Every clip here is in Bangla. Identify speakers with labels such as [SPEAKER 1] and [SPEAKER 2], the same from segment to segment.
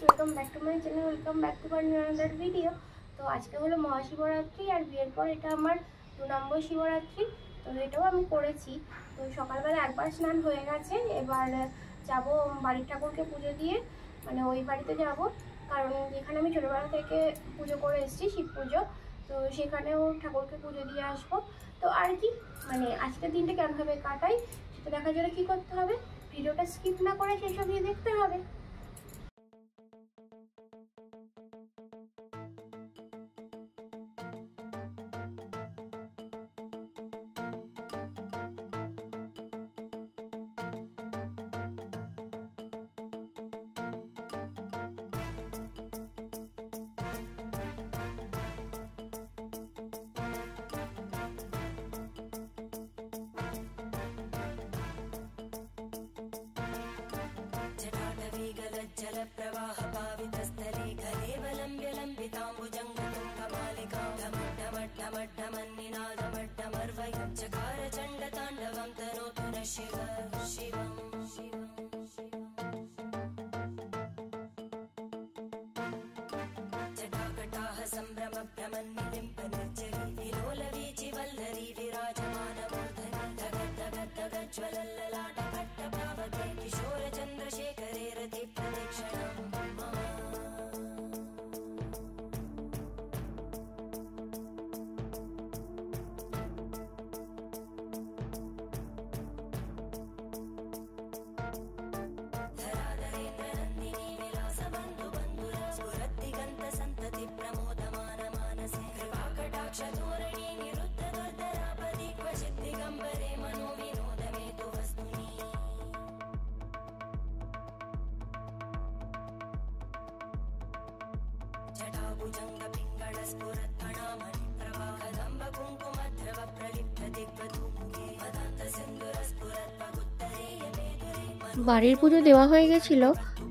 [SPEAKER 1] Welcome back to my channel, welcome back to my another video. তো আজকে হলো মহাশিবরাত্রি, আর বিয়ের পর এটা আমার 2 নম্বর শিবরাত্রি। তো এটাও আমি করেছি। তো সকালবেলা একবার স্নান হয়ে গেছে, এবার যাব বাড়ির ঠাকুরকে পুজো দিয়ে, মানে ওই বাড়িতে যাব, কারণ যেখানে আমি ছোটোবেলা থেকে পুজো করে এসেছি শিব পুজো, তো সেখানেও ঠাকুরকে পুজো দিয়ে আসবো। তো আর কি, মানে আজকের দিনটা কেমনভাবে কাটাই সেটা দেখার জন্য কী করতে হবে, ভিডিওটা স্কিপ না করে শেষ অবধি দেখতে হবে। বাড়ির পুজো দেওয়া হয়ে গেছিল,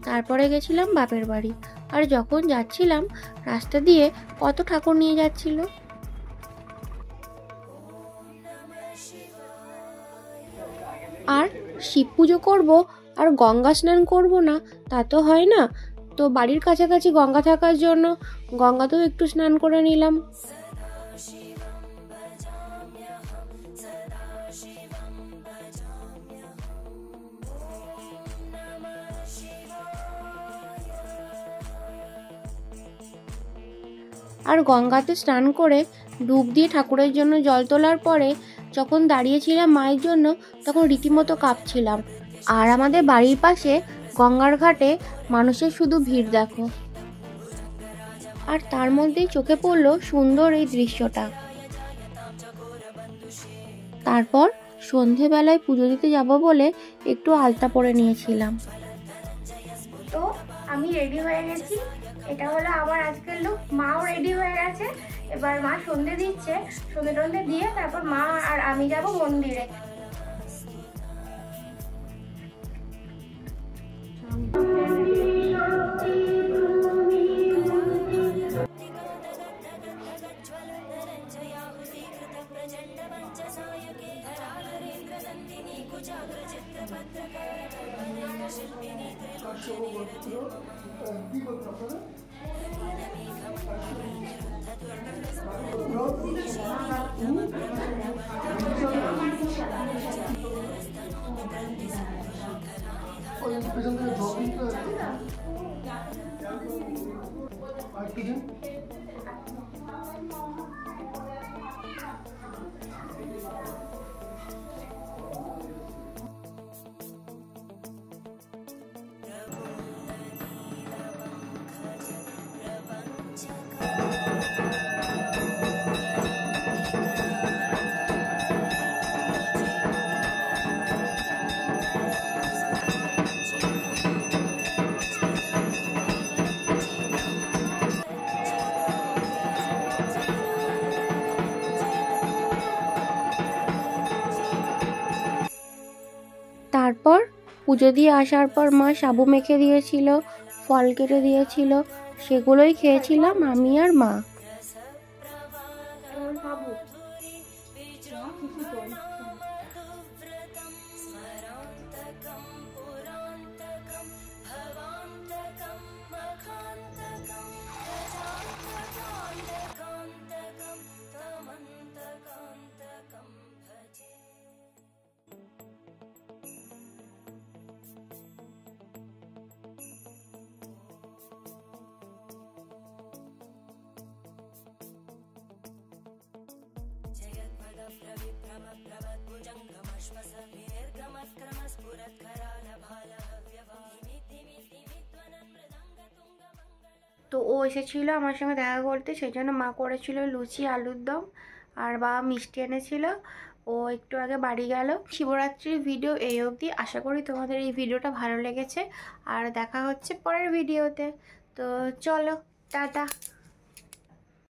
[SPEAKER 1] তারপরে গেছিলাম বাপের বাড়ি। আর যখন যাচ্ছিলাম রাস্তা দিয়ে কত ঠাকুর নিয়ে যাচ্ছিল। আর শিব পুজো করব আর গঙ্গা স্নান করব না তা তো হয় না। তো বাড়ির কাছাকাছি গঙ্গা থাকার জন্য গঙ্গাতেও একটু স্নান করে নিলাম। আর গঙ্গাতে স্নান করে ডুব দিয়ে ঠাকুরের জন্য জল তোলার পরে যখন দাঁড়িয়েছিলাম মায়ের জন্য, তখন রীতিমতো কাঁপছিলাম। আর আমাদের বাড়ির পাশে গঙ্গার ঘাটে মানুষের শুধু ভিড় দেখো। আর তার মধ্যেই চোখে পড়লো সুন্দর এই দৃশ্যটা। তারপর সন্ধেবেলায় পুজো দিতে যাব বলে একটু আলতা পরে নিয়েছিলাম। তো আমি রেডি হয়ে গেছি, এটা হলো আমার আজকের লুক। মাও রেডি হয়ে গেছে, এবার মা সন্ধে দিচ্ছে, সন্ধে টন্ধে দিয়ে তারপর মা আর আমি যাব মন্দিরে। তারপর পুজো দিয়ে আসার পর মা সাবু মেখে দিয়েছিল, ফল কেটে দিয়েছিল, সেগুলোই খেয়েছিলাম আমি আর মা। তো ও এসেছিল আমার সঙ্গে দেখা করতে, সেই জন্য মা করেছিল লুচি আলুর দম, আর বাবা মিষ্টি এনেছিল। ও একটু আগে বাড়ি গেল। শিবরাত্রির ভিডিও এই অবধি। আশা করি তোমাদের এই ভিডিওটা ভালো লেগেছে, আর দেখা হচ্ছে পরের ভিডিওতে। তো চলো, টাটা।